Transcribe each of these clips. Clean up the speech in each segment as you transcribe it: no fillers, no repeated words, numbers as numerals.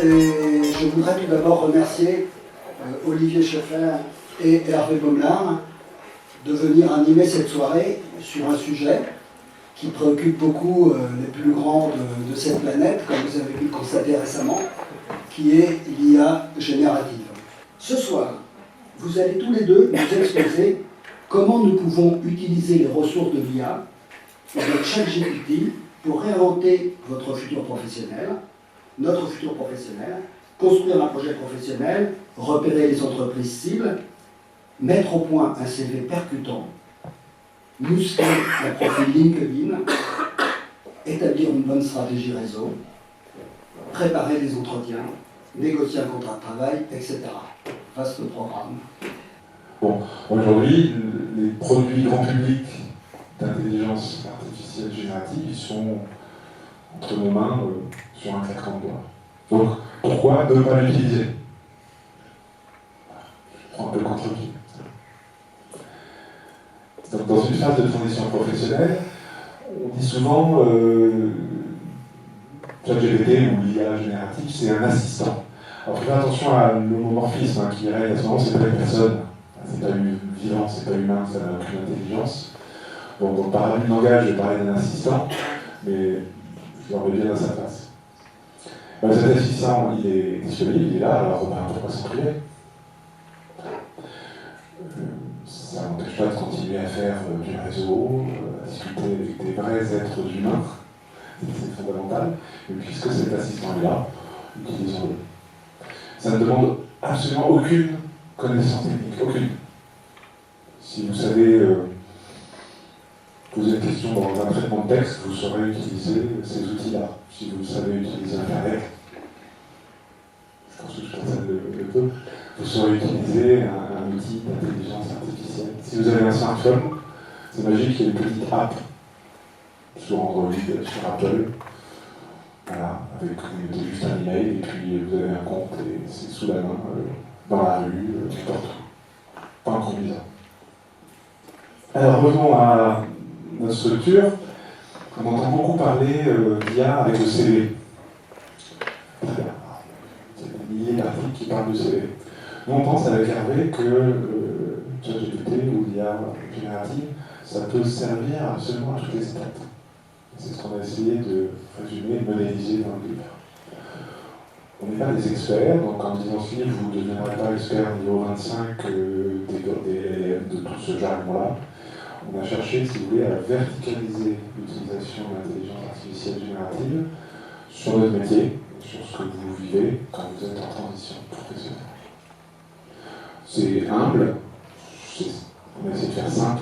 Et je voudrais tout d'abord remercier Olivier Schoeffer et Hervé Baumelin de venir animer cette soirée sur un sujet qui préoccupe beaucoup les plus grands de cette planète, comme vous avez pu le constater récemment, qui est l'IA générative. Ce soir, vous allez tous les deux nous exposer comment nous pouvons utiliser les ressources de l'IA avec ChatGPT pour réinventer votre futur professionnel, notre futur professionnel, construire un projet professionnel, repérer les entreprises cibles, mettre au point un CV percutant, muscler un profil LinkedIn, établir une bonne stratégie réseau, préparer des entretiens, négocier un contrat de travail, etc. Vaste programme. Bon, aujourd'hui, les produits grand public d'intelligence artificielle générative, ils sont entre nos mains sur un claquement de doigts. Donc, pourquoi ne pas l'utiliser? Je prends un peu le contre-pied. Donc, dans une phase de transition professionnelle, on dit souvent ChatGPT ou l'IA générative, c'est un assistant. Alors, faites attention à l'homomorphisme qui règne à ce moment, c'est pas une personne, c'est pas vivant, c'est pas humain, ça n'a aucune intelligence. Bon, donc, par abus de langage, je vais parler d'un assistant, mais je le remets bien à sa place. Cet assistant, il est disponible, il est là, alors pourquoi s'en priver? Ça n'empêche pas de continuer à faire du réseau, à discuter avec des vrais êtres humains, c'est fondamental. Et puisque cet assistant est là, utilisons-le. Ça ne demande absolument aucune connaissance technique, aucune. Si vous savez poser une question dans un traitement de texte, vous saurez utiliser ces outils-là. Si vous savez utiliser Internet, je pense que je pense le peu, vous saurez utiliser un outil d'intelligence artificielle. Si vous avez un smartphone, c'est magique, il y a une petite app sur Android, sur Apple, voilà, avec vous mettez juste un email et puis vous avez un compte et c'est sous la main, dans la rue, n'importe où. Pas encore bizarre. Alors revenons à notre structure. On entend beaucoup parler d'IA avec le CV. Très bien. Il y a des milliers d'articles qui parlent de CV. Nous, on pense avec Hervé que ChatGPT ou l'IA générative, ça peut servir absolument à toutes les étapes. C'est ce qu'on a essayé de résumer, de modéliser dans le livre. On n'est pas des experts, donc en disant ce livre, vous ne deviendrez pas expert niveau 25 de tout ce jargon-là. On a cherché, si vous voulez, à verticaliser l'utilisation de l'intelligence artificielle générative sur notre métier, sur ce que vous vivez quand vous êtes en transition professionnelle. C'est humble, on a essayé de faire simple,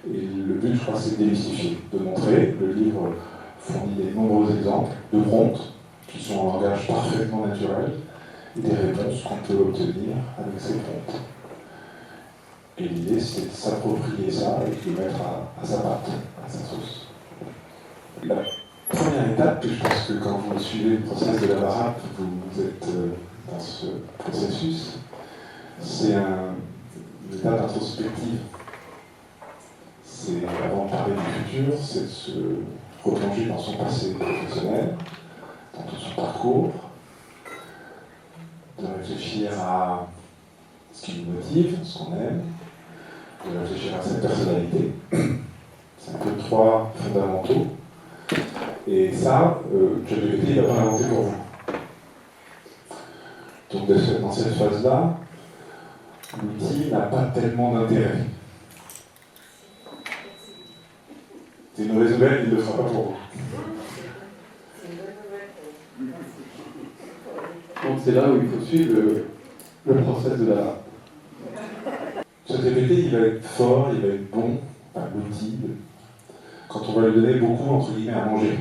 et le but, je crois, c'est de démystifier, de montrer. Le livre fournit des nombreux exemples de prompts qui sont en langage parfaitement naturel et des réponses qu'on peut obtenir avec ces prompts. Et l'idée, c'est de s'approprier ça et de le mettre à sa patte, à sa sauce. La première étape, et je pense que quand vous suivez le process de la BARAP, vous êtes dans ce processus, c'est une étape introspective. C'est, avant de parler du futur, c'est de se replonger dans son passé professionnel, dans tout son parcours, de réfléchir à ce qui nous motive, ce qu'on aime, de réfléchir à sa personnalité. C'est un peu trois fondamentaux. Et ça, ChatGPT, il n'a pas inventé pour vous. Donc dans cette phase-là, l'outil n'a pas tellement d'intérêt. C'est une mauvaise nouvelle, il ne le fera pas pour vous. Donc c'est là où il faut suivre le process de la... ChatGPT, il va être fort, il va être bon, enfin, l'outil, quand on va lui donner beaucoup, entre guillemets, à manger.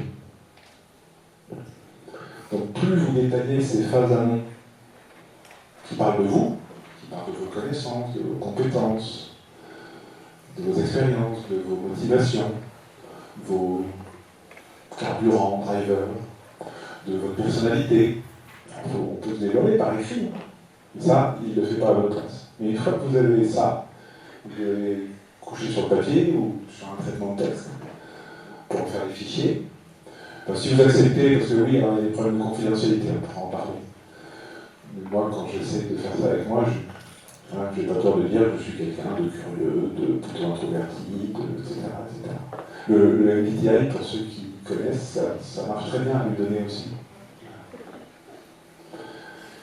Donc plus vous détaillez ces phases amont qui parlent de vous, qui parlent de vos connaissances, de vos compétences, de vos expériences, de vos motivations, vos carburants, drivers, de votre personnalité. On peut se développer par écrit. Ça, il ne le fait pas à votre place. Mais une fois que vous avez ça, vous allez coucher sur le papier ou sur un traitement de texte pour faire les fichiers. Enfin, si vous acceptez, parce que oui, alors, il y a des problèmes de confidentialité, on pourra en parler. Mais moi, quand j'essaie de faire ça avec moi, je n'ai pas peur de dire que je suis quelqu'un de curieux, de plutôt introverti, etc., etc. Le MBTI, pour ceux qui connaissent, ça marche très bien à lui donner aussi.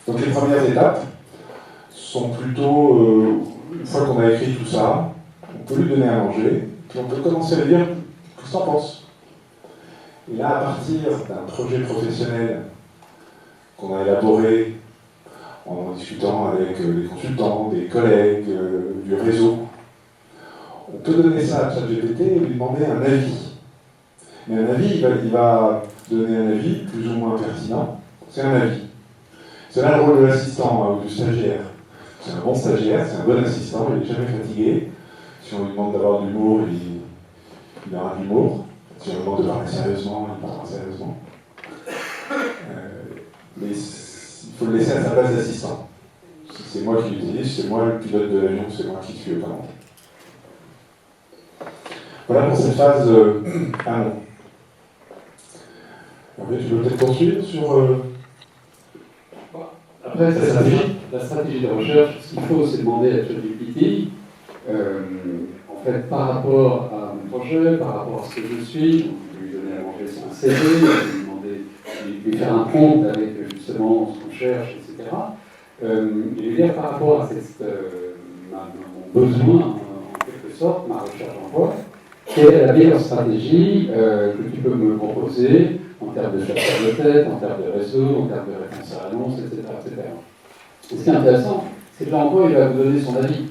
Donc les premières étapes sont plutôt, une fois qu'on a écrit tout ça, on peut lui donner à manger, puis on peut commencer à lui dire « qu'est-ce que t'en penses ?» Et là, à partir d'un projet professionnel qu'on a élaboré en discutant avec les consultants, des collègues, du réseau, on peut donner ça à ChatGPT et lui demander un avis. Mais un avis, il va donner un avis plus ou moins pertinent. C'est un avis. C'est là le rôle de l'assistant ou du stagiaire. C'est un bon stagiaire, c'est un bon assistant, il n'est jamais fatigué. Si on lui demande d'avoir de l'humour, il aura de l'humour. Si on lui demande de parler sérieusement, il parlera sérieusement. Mais il faut le laisser à sa place d'assistant. Si c'est moi qui l'utilise, c'est moi le pilote de l'avion, c'est moi qui suis aux commandes. Voilà pour cette phase amont. Tu peux peut-être poursuivre sur... Après, la stratégie de recherche, ce qu'il faut, c'est demander à ChatGPT, en fait, par rapport à mon projet, par rapport à ce que je suis, donc lui donner à manger son CV, lui faire un prompt avec justement ce qu'on cherche, etc. Et lui dire par rapport à mon besoin, en quelque sorte, ma recherche d'emploi, quelle est la meilleure stratégie que tu peux me proposer en termes de chasseur de tête, en termes de réseau, en termes de réponse à l'annonce, etc., etc. Et ce qui est intéressant, c'est que là encore, il va vous donner son avis.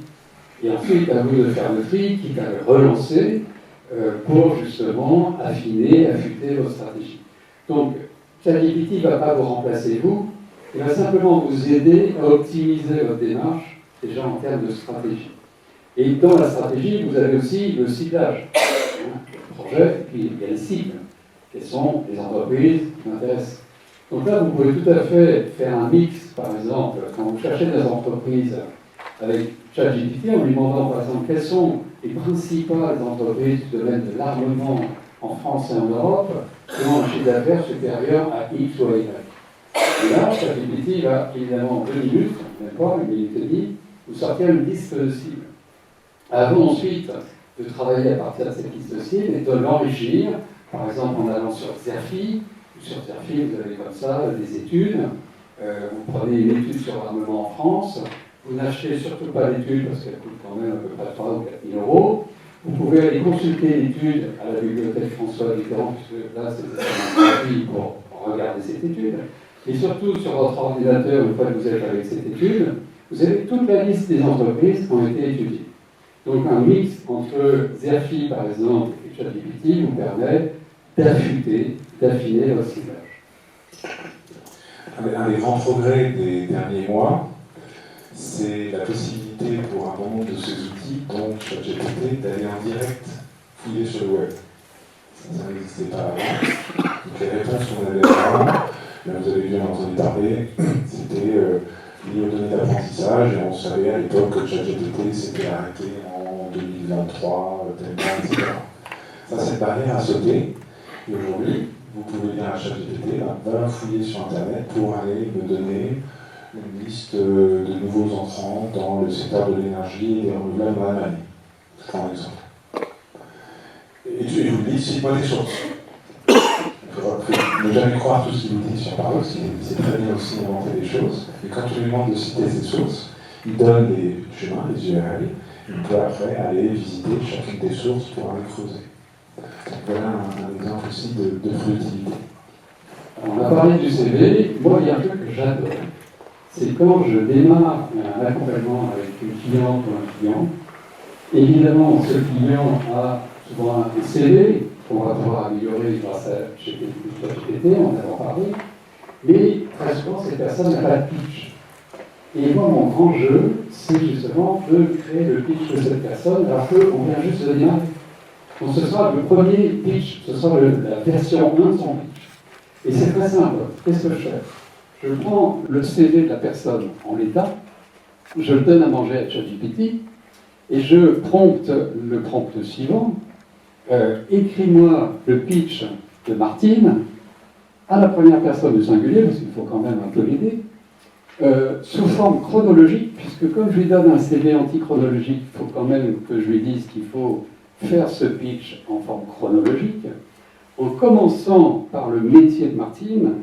Et ensuite, à vous de faire le tri, quitte à le relancer pour justement affiner, affûter votre stratégie. Donc, ChatGPT ne va pas vous remplacer vous, il va simplement vous aider à optimiser votre démarche, déjà en termes de stratégie. Et dans la stratégie, vous avez aussi le ciblage. Le projet, et puis il y a les cibles. Quelles sont les entreprises qui m'intéressent. Donc là, vous pouvez tout à fait faire un mix, par exemple, quand vous cherchez des entreprises avec ChatGPT, en lui demandant, par exemple, quelles sont les principales entreprises du domaine de l'armement en France et en Europe, qui ont un chiffre d'affaires supérieur à X ou à Y. Et là, ChatGPT va, évidemment, en 2 minutes, même pas, 1 minute et demie, vous sortir une liste de cibles. À vous ensuite de travailler à partir de cette liste de cibles et de l'enrichir, par exemple en allant sur Zerfi. Sur Zerfi, vous avez comme ça des études. Vous prenez une étude sur l'armement en France. Vous n'achetez surtout pas l'étude parce qu'elle coûte quand même à peu près 3 ou 4 000 euros. Vous pouvez aller consulter l'étude à la bibliothèque François Mitterrand, puisque là, c'est un gratuit pour regarder cette étude. Et surtout, sur votre ordinateur, une fois que vous êtes avec cette étude, vous avez toute la liste des entreprises qui ont été étudiées. Donc un mix entre Zerfi, par exemple, et ChatGPT vous permet d'affûter, d'affiner votre ciblage. Un des grands progrès des derniers mois, c'est la possibilité pour un bon nombre de ces outils, dont ChatGPT, d'aller en direct fouiller sur le web. Ça n'existait pas avant. Donc les réponses qu'on avait avant, vous avez bien entendu parler, c'était lié aux données d'apprentissage, et on savait à l'époque que ChatGPT s'était arrêté en 2023, etc. Ça, cette barrière a sauté, et aujourd'hui, vous pouvez dire à ChatGPT, va fouiller sur Internet pour aller me donner une liste de nouveaux entrants dans le secteur de l'énergie et des renouvelables dans l'année. Je prends un exemple. Et je vous dis, cite-moi des sources. Il faut ne jamais croire tout ce qu'il vous dit sur parole, c'est très bien aussi d'inventer des choses. Et quand tu lui demandes de citer ces sources, il donne les chemins, les URL, il peut après aller visiter chacune des sources pour aller creuser. Donc voilà un exemple aussi de fluidité. On a parlé du CV, moi il y a un truc que j'adore. C'est quand je démarre un accompagnement avec une cliente ou un client, évidemment ce client a souvent un CV qu'on va pouvoir améliorer grâce à ChatGPT, on en a parlé, mais très souvent cette personne n'a pas de pitch. Et moi mon grand jeu, c'est justement de créer le pitch de cette personne alors qu'on vient juste de démarrer. Donc ce sera le premier pitch, ce sera la version 1 de son pitch. Et c'est très simple. Qu'est-ce que je fais? Je prends le CV de la personne en l'état, je le donne à manger à ChatGPT, et je prompte le prompt suivant. Écris-moi le pitch de Martine à la première personne du singulier, parce qu'il faut quand même un peu l'aider, sous forme chronologique, puisque comme je lui donne un CV antichronologique, il faut quand même que je lui dise qu'il faut faire ce pitch en forme chronologique, en commençant par le métier de Martine,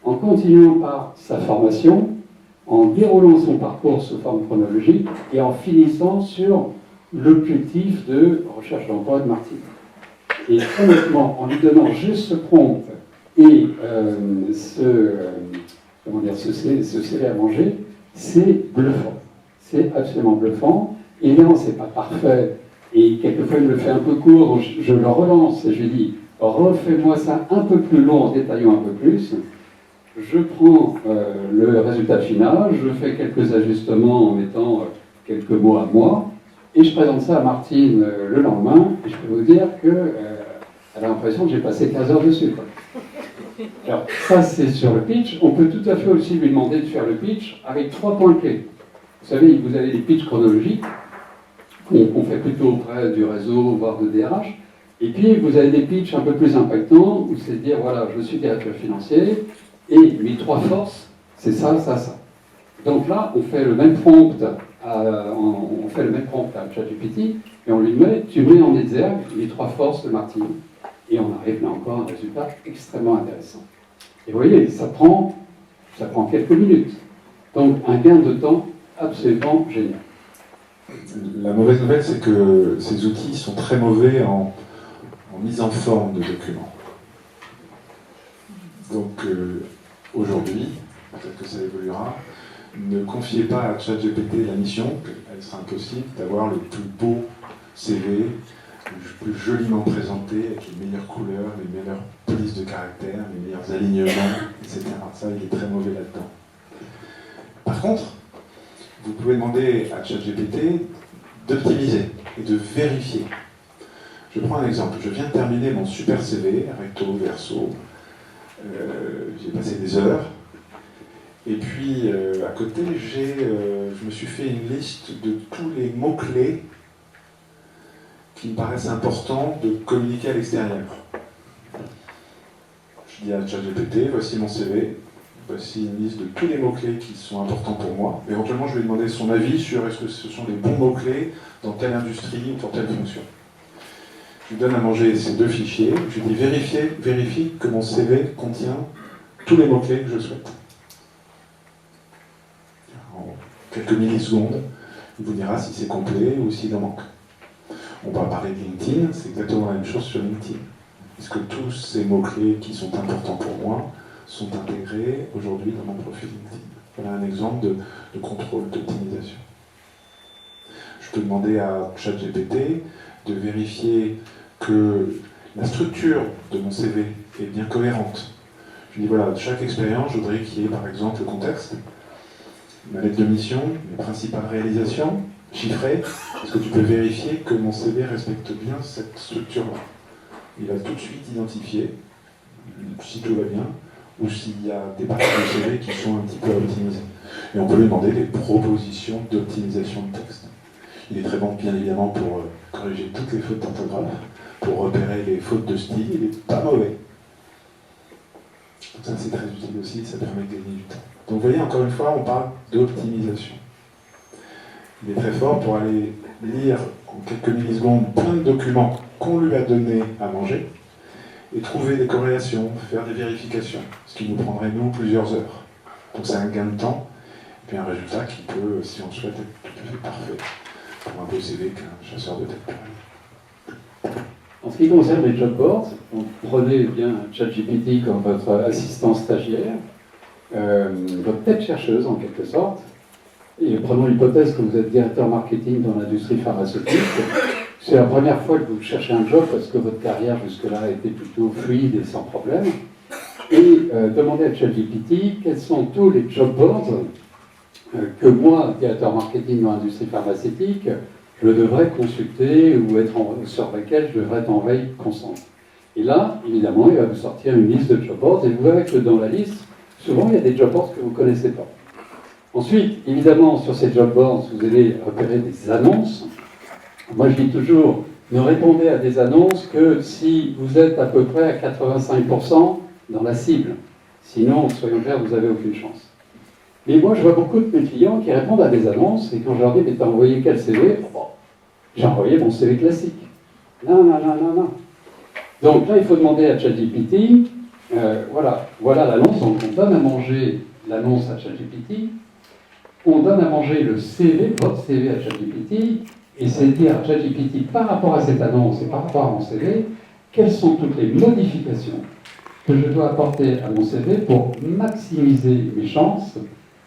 en continuant par sa formation, en déroulant son parcours sous forme chronologique et en finissant sur l'objectif de recherche d'emploi de Martine. Et honnêtement, en lui donnant juste ce prompt et ce CV à manger, c'est bluffant. C'est absolument bluffant. Évidemment, c'est pas parfait. Et quelquefois, il me le fait un peu court, donc je le relance et je lui dis refais-moi ça un peu plus long en détaillant un peu plus. Je prends le résultat final, je fais quelques ajustements en mettant quelques mots à moi, et je présente ça à Martine le lendemain, et je peux vous dire qu'elle a l'impression que j'ai passé 15 heures dessus. Quoi. Alors, ça, c'est sur le pitch. On peut tout à fait aussi lui demander de faire le pitch avec 3 points clés. Vous savez, vous avez des pitchs chronologiques qu'on fait plutôt auprès du réseau, voire de DRH. Et puis, vous avez des pitchs un peu plus impactants, où c'est de dire, voilà, je suis directeur financier, et mes 3 forces, c'est ça, ça, ça. Donc là, on fait le même prompt à ChatGPT, et on lui met, tu mets en exergue les 3 forces de Martine. Et on arrive là encore à un résultat extrêmement intéressant. Et vous voyez, ça prend quelques minutes. Donc un gain de temps absolument génial. La mauvaise nouvelle, c'est que ces outils sont très mauvais en mise en forme de documents. Donc aujourd'hui, peut-être que ça évoluera, ne confiez pas à ChatGPT la mission, elle sera impossible, d'avoir le plus beau CV, le plus joliment présenté, avec les meilleures couleurs, les meilleures polices de caractères, les meilleurs alignements, etc. Ça, il est très mauvais là-dedans. Par contre, vous pouvez demander à ChatGPT d'optimiser et de vérifier. Je prends un exemple. Je viens de terminer mon super CV, recto, verso. J'ai passé des heures. Et puis, à côté, je me suis fait une liste de tous les mots-clés qui me paraissent importants de communiquer à l'extérieur. Je dis à ChatGPT, voici mon CV, voici une liste de tous les mots-clés qui sont importants pour moi. Éventuellement, je vais demander son avis sur est-ce que ce sont les bons mots-clés dans telle industrie ou dans telle fonction. Je lui donne à manger ces 2 fichiers, je lui dis vérifie que mon CV contient tous les mots-clés que je souhaite. En quelques millisecondes, il vous dira si c'est complet ou s'il en manque. On va parler de LinkedIn, c'est exactement la même chose sur LinkedIn. Est-ce que tous ces mots-clés qui sont importants pour moi sont intégrés aujourd'hui dans mon profil LinkedIn? Voilà un exemple de contrôle d'optimisation. Je peux demander à ChatGPT de vérifier que la structure de mon CV est bien cohérente. Je dis voilà, de chaque expérience, je voudrais qu'il y ait par exemple le contexte, ma lettre de mission, mes principales réalisations, chiffrées. Est-ce que tu peux vérifier que mon CV respecte bien cette structure-là? Il va tout de suite identifier si tout va bien ou s'il y a des parties du CV qui sont un petit peu optimisées. Et on peut lui demander des propositions d'optimisation de texte. Il est très bon, bien évidemment, pour corriger toutes les fautes d'orthographe, pour repérer les fautes de style. Il n'est pas mauvais. Donc ça, c'est très utile aussi, ça permet de gagner du temps. Donc vous voyez, encore une fois, on parle d'optimisation. Il est très fort pour aller lire en quelques millisecondes plein de documents qu'on lui a donnés à manger et trouver des corrélations, faire des vérifications, ce qui nous prendrait, nous, plusieurs heures. Donc c'est un gain de temps, et puis un résultat qui peut, si on le souhaite, être tout à fait parfait pour un beau CV qu'un chasseur de tête pareil. En ce qui concerne les job boards, donc prenez bien ChatGPT comme votre assistant stagiaire, votre tête chercheuse en quelque sorte, et prenons l'hypothèse que vous êtes directeur marketing dans l'industrie pharmaceutique. C'est la première fois que vous cherchez un job parce que votre carrière jusque-là a été plutôt fluide et sans problème. Et demandez à ChatGPT quels sont tous les job boards que moi, directeur marketing dans l'industrie pharmaceutique, je devrais consulter ou sur lesquels je devrais être en veille constante. Et là, évidemment, il va vous sortir une liste de job boards et vous verrez que dans la liste, souvent, il y a des job boards que vous ne connaissez pas. Ensuite, évidemment, sur ces job boards, vous allez repérer des annonces. Moi, je dis toujours, ne répondez à des annonces que si vous êtes à peu près à 85% dans la cible. Sinon, soyons clairs, vous n'avez aucune chance. Mais moi, je vois beaucoup de mes clients qui répondent à des annonces, et quand je leur dis, mais t'as envoyé quel CV? Bon, j'ai envoyé mon CV classique. Non, non, non, non, non. Donc là, il faut demander à ChatGPT, voilà l'annonce, donc on donne à manger l'annonce à ChatGPT, on donne à manger le CV, votre CV à ChatGPT, et c'est dire à ChatGPT, par rapport à cette annonce et par rapport à mon CV, quelles sont toutes les modifications que je dois apporter à mon CV pour maximiser mes chances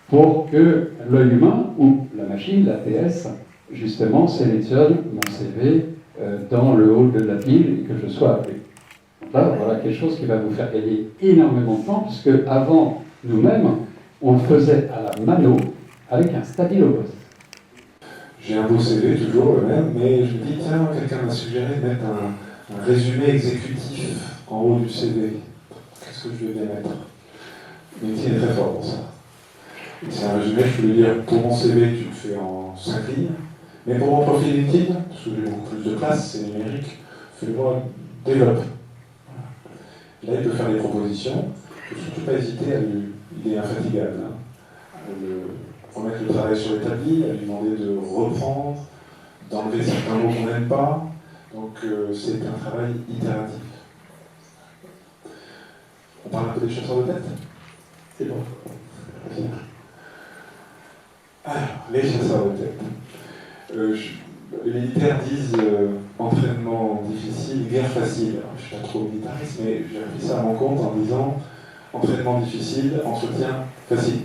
pour que l'œil humain ou la machine, l'ATS, justement, sélectionne mon CV dans le haut de la pile et que je sois appelé. Donc là, voilà quelque chose qui va vous faire gagner énormément de temps, puisque avant nous-mêmes, on le faisait à la mano avec un stabilo-post. J'ai un beau CV, toujours le même, mais je me dis, tiens, quelqu'un m'a suggéré de mettre un résumé exécutif en haut du CV. Qu'est-ce que je vais bien mettre? LinkedIn est très fort pour ça. C'est un résumé, je peux le dire, pour mon CV, tu le fais en 5 lignes, mais pour mon profil LinkedIn, parce que j'ai beaucoup plus de place, c'est numérique, fais-le-moi, développe. Et là, il peut faire des propositions, il ne faut surtout pas hésiter à lui, il est infatigable, hein, à remettre le travail sur l'établi, à lui demander de reprendre, d'enlever certains mots qu'on n'aime pas, donc c'est un travail itératif. On parle un peu des chasseurs de tête? C'est bon. Bien. Alors, les chasseurs de tête. Les militaires disent entraînement difficile, guerre facile. Alors, je ne suis pas trop militariste, mais j'ai pris ça à mon compte en disant entraînement difficile, entretien facile.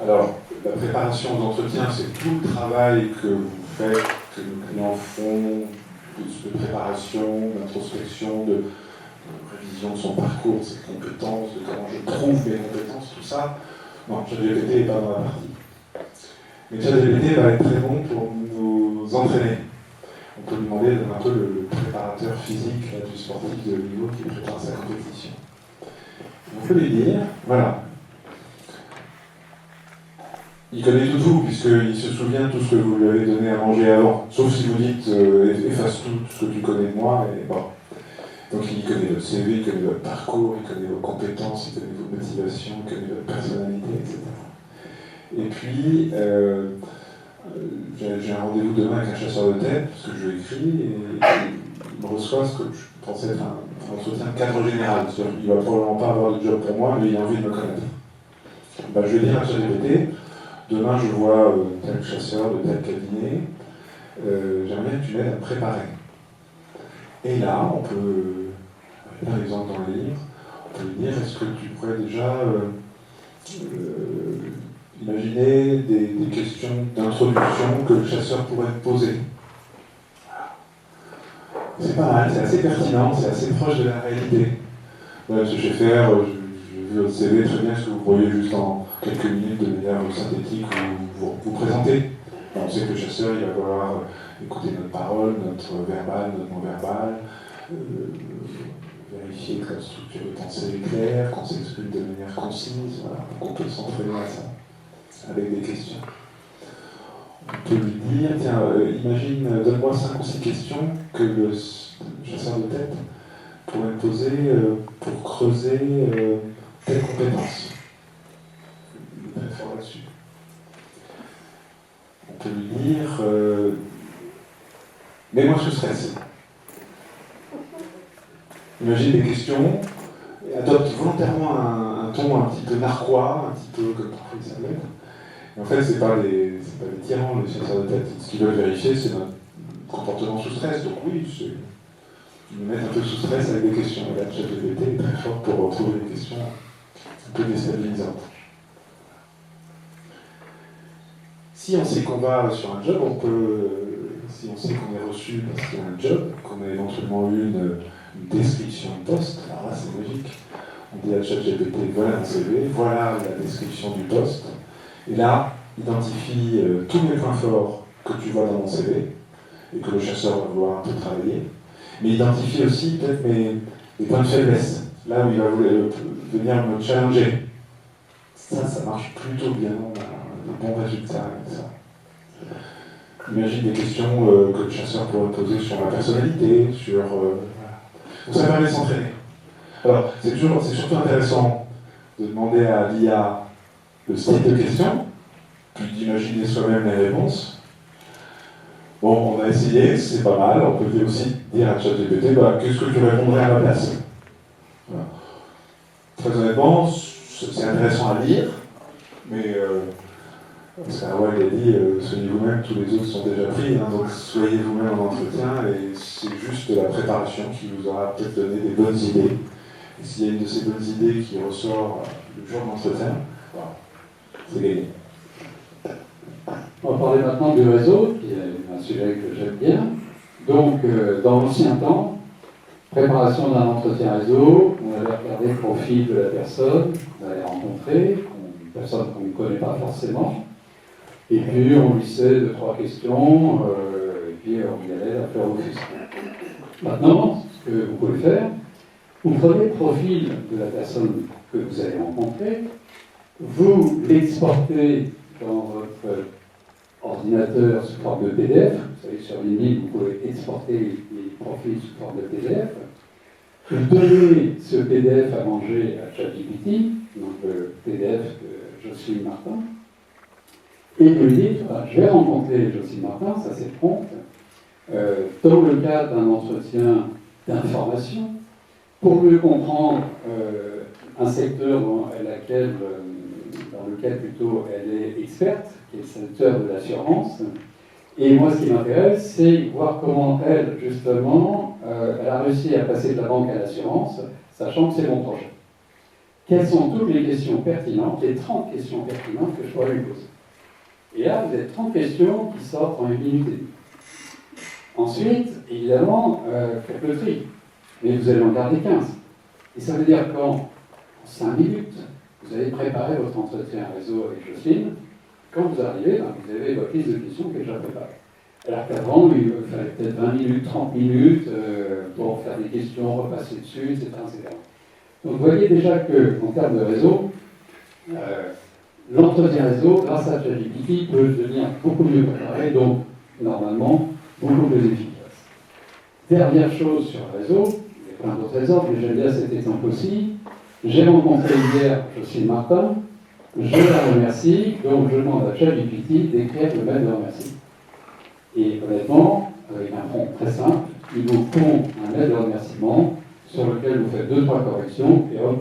Alors, la préparation aux entretiens, c'est tout le travail que vous faites, que nos clients font, de préparation, d'introspection, de révision de son parcours, de ses compétences, de comment je trouve mes compétences, tout ça. Non, ChatGPT n'est pas dans la partie. Mais ChatGPT va être très bon pour nous entraîner. On peut lui demander d'être un peu le préparateur physique là, du sportif de niveau qui prépare sa compétition. On peut lui dire, voilà, il connaît tout vous, puisqu'il se souvient de tout ce que vous lui avez donné à manger avant. Sauf si vous dites, efface tout ce que tu connais de moi, et bon. Donc il connaît votre CV, il connaît votre parcours, il connaît vos compétences, il connaît vos motivations, il connaît votre personnalité, etc. Et puis, j'ai un rendez-vous demain avec un chasseur de tête, parce que je lui écris, et il me reçoit ce que je pensais être un entretien de cadre général. C'est-à-dire qu'il ne va probablement pas avoir de job pour moi, mais il a envie de me connaître. Ben, je vais dire à ChatGPT, demain je vois tel chasseur de tel cabinet, j'aimerais bien que tu m'aides à me préparer. Et là, on peut, par exemple dans le livre, on peut lui dire, est-ce que tu pourrais déjà imaginer des questions d'introduction que le chasseur pourrait te poser. C'est pas mal, c'est assez pertinent, c'est assez proche de la réalité. Voilà ce que je vais faire, j'ai vu votre CV, très bien ce que vous pourriez juste en quelques minutes de manière synthétique vous présenter. On sait que le chasseur, il va vouloir écouter notre parole, notre verbal, notre non-verbal, vérifier que la structure de pensée est claire, qu'on s'exprime de manière concise, voilà, qu'on peut s'entraîner à ça, avec des questions. On peut lui dire, tiens, imagine, donne-moi 5 ou 6 questions que le chasseur de tête pourrait me poser pour creuser telle compétence. Il est très fort là-dessus. On peut lui dire, mets-moi sous stress. Imagine des questions, et adopte volontairement un ton un petit peu narquois, un petit peu comme parfois il s'appelle. Et en fait, c'est pas des tyrans, les chasseurs de tête. Ce qu'ils veulent vérifier, c'est notre comportement sous stress. Donc oui, ils nous mettent un peu sous stress avec des questions. Et là, ChatGPT est très fort pour retrouver des questions un peu déstabilisantes. Si on sait qu'on va sur un job, si on sait qu'on est reçu parce qu'il y a un job, qu'on a éventuellement eu une description de poste, alors là c'est logique. On dit à ChatGPT, voilà mon CV, voilà la description du poste, et là, identifie tous les points forts que tu vois dans mon CV, et que le chasseur va vouloir un peu travailler, mais identifie aussi peut-être mes points de faiblesse, là où il va venir me challenger. Ça marche plutôt bien, on a de bons résultats avec ça. Imagine des questions que le chasseur pourrait poser sur ma personnalité, sur... Donc ça permet de s'entraîner. Alors, c'est surtout intéressant de demander à l'IA le style de question, puis d'imaginer soi-même les réponses. Bon, on a essayé, c'est pas mal. On peut aussi dire à ChatGPT, qu'est-ce que tu répondrais à ma place? Voilà. Très honnêtement, c'est intéressant à lire, mais parce qu'Arwal a dit, soignez vous-même, tous les autres sont déjà pris, hein, donc soyez vous-même en entretien, et c'est juste la préparation qui vous aura peut-être donné des bonnes idées. Et s'il y a une de ces bonnes idées qui ressort le jour de l'entretien, voilà, c'est gagné. On va parler maintenant du réseau, qui est un sujet que j'aime bien. Donc, dans l'ancien temps, préparation d'un entretien réseau, on allait regarder le profil de la personne, on allait rencontrer, une personne qu'on ne connaît pas forcément, et puis on glissait 2-3 questions, et puis on y allait la faire au fusil. Maintenant, ce que vous pouvez faire, vous prenez le profil de la personne que vous allez rencontrer, vous l'exportez dans votre ordinateur sous forme de PDF. Vous savez, sur LinkedIn, vous pouvez exporter les profils sous forme de PDF. Vous donnez ce PDF à manger à ChatGPT, donc le PDF de Jocelyne Martin, et vous lui dites, je vais rencontrer Jocelyne Martin, ça c'est prompt, dans le cadre d'un entretien d'information, pour mieux comprendre un secteur dans lequel plutôt elle est experte, qui est le secteur de l'assurance. Et moi, ce qui m'intéresse, c'est voir comment elle, justement, elle a réussi à passer de la banque à l'assurance, sachant que c'est mon projet. Quelles sont toutes les questions pertinentes, les 30 questions pertinentes que je pourrais lui poser? Et là, vous avez 30 questions qui sortent en 1 minute et demie. Ensuite, évidemment, faites le tri. Mais vous allez en garder 15. Et ça veut dire qu'en 5 minutes, vous avez préparé votre entretien réseau avec Jocelyne. Quand vous arrivez, vous avez votre liste de questions qui est déjà préparée. Alors qu'avant, il fallait peut-être 20 minutes, 30 minutes pour faire des questions, repasser dessus, etc. etc. Donc vous voyez déjà qu'en termes de réseau, l'entretien réseau, grâce à ChatGPT, peut devenir beaucoup mieux préparé, donc normalement beaucoup plus efficace. Dernière chose sur le réseau, il y a plein d'autres exemples, mais j'aime bien cet exemple aussi. J'ai rencontré hier Jocelyne Martin, je la remercie, donc je demande à ChatGPT d'écrire le mail de remerciement. Et honnêtement, avec un prompt très simple, il vous pond un mail de remerciement sur lequel vous faites 2-3 corrections et hop,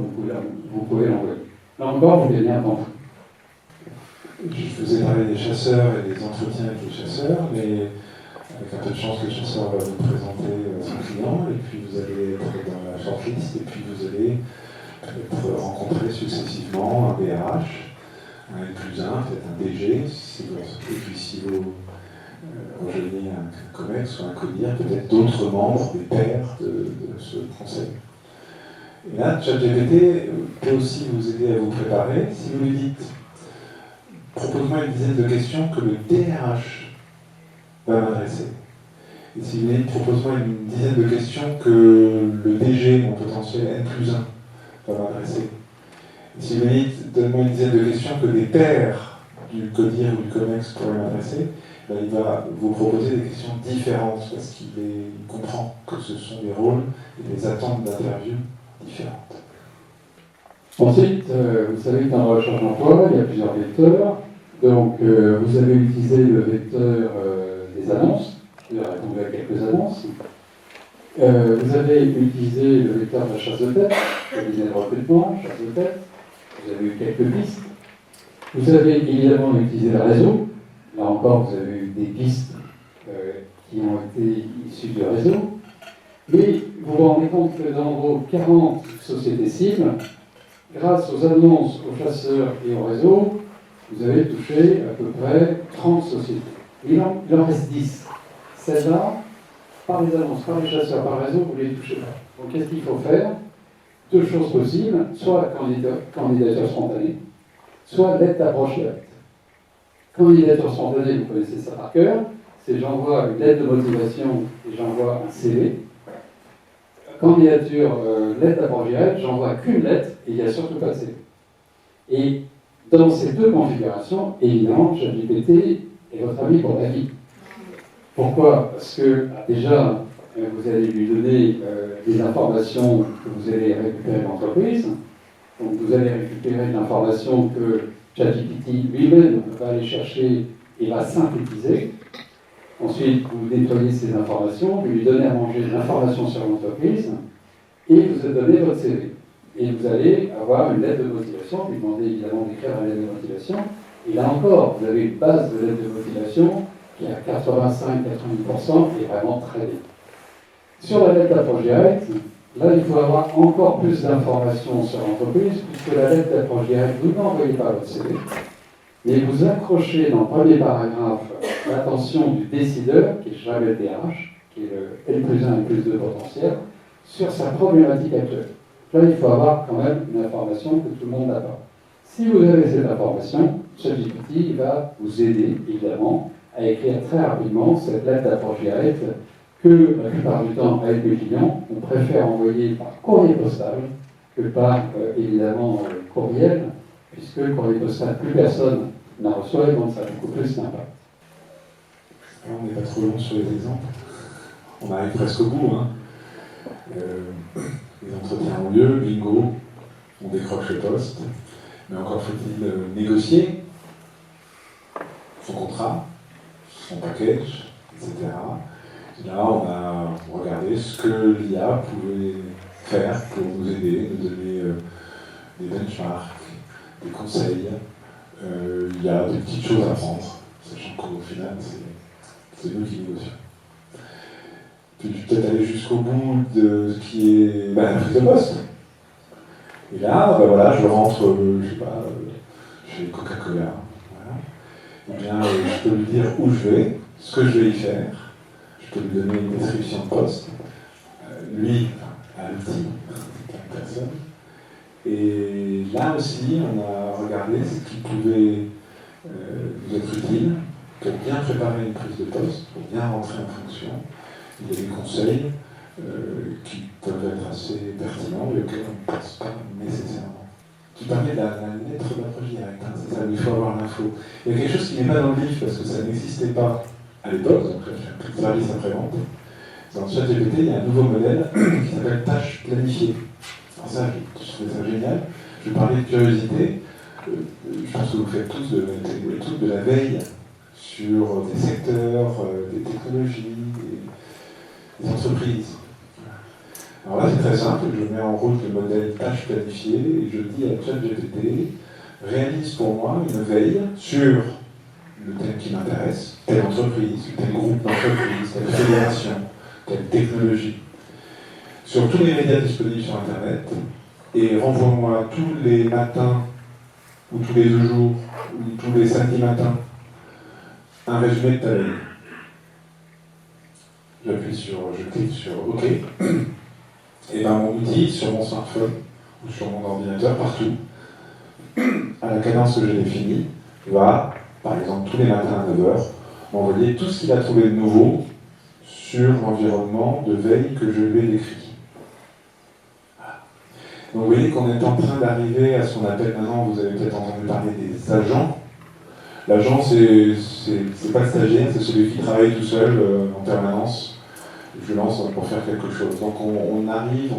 vous pouvez l'envoyer. Là encore, vous gagnez un temps fou. Je faisais parler des chasseurs et des entretiens avec les chasseurs, mais avec un peu de chance, le chasseur va vous présenter son client, et puis vous allez être dans la shortlist, et puis vous allez être rencontrer successivement un DRH, un N+1, peut-être un DG, et puis si vous rejoignez un COMEX ou un CODIR, peut-être d'autres membres, des pairs de ce conseil. Et là, ChatGPT peut aussi vous aider à vous préparer. Si vous lui dites, propose-moi une dizaine de questions que le DRH va m'adresser. Et si vous lui dites, propose-moi une dizaine de questions que le DG, mon potentiel N+1, va m'adresser. Et si vous lui dites, donne-moi une dizaine de questions que des pairs du CODIR ou du COMEX pourraient m'adresser, il va vous proposer des questions différentes parce qu'il comprend que ce sont des rôles et des attentes d'interview différentes. Ensuite, vous savez que dans la recherche d'emploi, il y a plusieurs vecteurs. Donc, vous avez utilisé le vecteur des annonces. Je vais répondre à quelques annonces. Vous avez utilisé le vecteur de la chasse de tête, cabinet de recrutement, chasse de tête. Vous avez eu quelques pistes. Vous avez évidemment utilisé le réseau. Là encore, vous avez eu des pistes qui ont été issues du réseau. Mais vous vous rendez compte que dans vos 40 sociétés cibles, grâce aux annonces, aux chasseurs et au réseau, vous avez touché à peu près 30 sociétés. Il en reste 10. Celles-là, par les annonces, par les chasseurs, par le réseau, vous ne les touchez pas. Donc qu'est-ce qu'il faut faire? Deux choses possibles, soit candidature spontanée, soit lettre d'approche directe. Candidature spontanée, vous connaissez ça par cœur, c'est j'envoie une lettre de motivation et j'envoie un CV. Candidature, lettre d'approche directe, j'envoie qu'une lettre et il n'y a surtout pas de CV. Et dans ces deux configurations, évidemment, ChatGPT est votre ami pour la vie. Pourquoi? Parce que déjà, vous allez lui donner des informations que vous allez récupérer de l'entreprise. Donc vous allez récupérer de l'information que ChatGPT lui-même va aller chercher et va synthétiser. Ensuite, vous nettoyez ces informations, vous lui donnez à manger de l'information sur l'entreprise et vous donnez votre CV. Et vous allez avoir une lettre de motivation, vous lui demandez évidemment d'écrire la lettre de motivation. Et là encore, vous avez une base de lettre de motivation qui à 85-90% est vraiment très bien. Sur la lettre d'approche directe, là il faut avoir encore plus d'informations sur l'entreprise, puisque la lettre d'approche directe, vous n'envoyez pas votre CV, mais vous accrochez dans le premier paragraphe l'attention du décideur, qui est jamais le DRH, qui est le L+1 et L+2 potentiel, sur sa problématique actuelle. Là, il faut avoir quand même une information que tout le monde n'a pas. Si vous avez cette information, ChatGPT va vous aider, évidemment, à écrire très rapidement cette lettre d'approche directe que, la plupart du temps, avec mes clients, on préfère envoyer par courrier postal que par, évidemment, courriel, puisque le courrier postal, plus personne n'a reçu, donc ça a beaucoup plus d'impact. On n'est pas trop long sur les exemples. On arrive presque au bout. Hein. Les entretiens ont lieu, bingo, on décroche le poste. Mais encore faut-il négocier son contrat, son package, etc. Et là, on a regardé ce que l'IA pouvait faire pour nous aider, nous donner des benchmarks, des conseils. Il y a des petites choses à prendre, sachant qu'au final, c'est nous qui négocions. Puis je vais peut-être aller jusqu'au bout de ce qui est la prise de poste. Et là, voilà, je rentre, je sais pas, chez Coca-Cola. Voilà. Eh bien, je peux lui dire où je vais, ce que je vais y faire. Je peux lui donner une description de poste. Lui, à l'outil, la personne. Et là aussi, on a regardé ce qui pouvait nous être utile pour bien préparer une prise de poste, pour bien rentrer en fonction. Il y a des conseils qui peuvent être assez pertinents et auxquels on ne pense pas nécessairement. Tu parlais de la lettre d'approche directe, hein, c'est ça, il faut avoir l'info. Il y a quelque chose qui n'est pas dans le livre parce que ça n'existait pas à l'époque, donc j'ai un petit service après-vente. Dans ChatGPT, il y a un nouveau modèle qui s'appelle tâches planifiées. Alors ça, je trouvais ça génial. Je vais parler de curiosité. Je pense que vous faites tous de la veille sur des secteurs, des technologies, des entreprises. Alors là, c'est très simple, je mets en route le modèle tâches planifiées et je dis à ChatGPT, réalise pour moi une veille sur le thème qui m'intéresse, telle entreprise, tel groupe d'entreprises, telle fédération, telle technologie, sur tous les médias disponibles sur Internet, et renvoie-moi tous les matins, ou tous les 2 jours, ou tous les samedis matins, un résumé de ta veille. Je clique sur OK, et bien mon outil, sur mon smartphone, ou sur mon ordinateur, partout, à la cadence que j'ai définie, va, par exemple tous les matins à 9h, m'envoyer tout ce qu'il a trouvé de nouveau sur l'environnement de veille que je lui ai décrit. Voilà. Donc vous voyez qu'on est en train d'arriver à ce qu'on appelle maintenant, vous avez peut-être entendu parler des agents. L'agent, c'est pas le stagiaire, c'est celui qui travaille tout seul en permanence. Je lance pour faire quelque chose. Donc on arrive,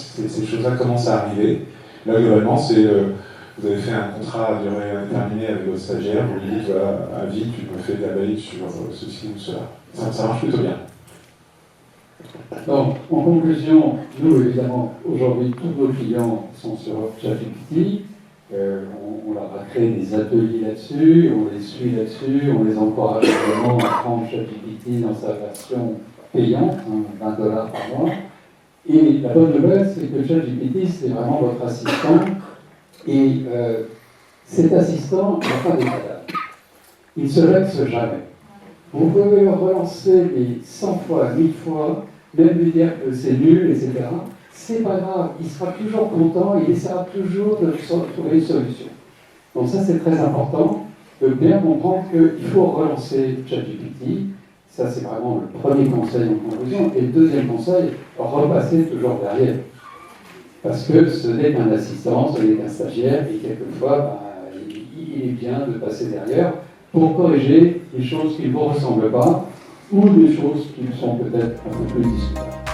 ces choses-là commencent à arriver. Là, globalement, vous avez fait un contrat à durée indéterminée avec votre stagiaire, vous lui dites, voilà, à vie, tu me fais de la veille sur ceci ou cela. Ça marche plutôt bien. Donc, en conclusion, nous, évidemment, aujourd'hui, tous nos clients sont sur ChatGPT. On leur a créé des ateliers là-dessus, on les suit là-dessus, on les encourage vraiment à prendre ChatGPT dans sa version payante, hein, $20 par mois. Et la bonne nouvelle, c'est que ChatGPT, c'est vraiment votre assistant. Et cet assistant n'a pas d'état. Il ne se vexe jamais. Vous pouvez le relancer 100 fois, 1000 fois, même lui dire que c'est nul, etc. C'est pas grave, il sera toujours content, il essaiera toujours de trouver une solution. Donc ça, c'est très important de bien comprendre qu'il faut relancer ChatGPT. Ça, c'est vraiment le premier conseil en conclusion. Et le deuxième conseil, repasser toujours derrière. Parce que ce n'est qu'un assistant, ce n'est qu'un stagiaire, et quelquefois, il est bien de passer derrière pour corriger les choses qui ne vous ressemblent pas. ou des choses qui sont peut-être un peu plus discutables.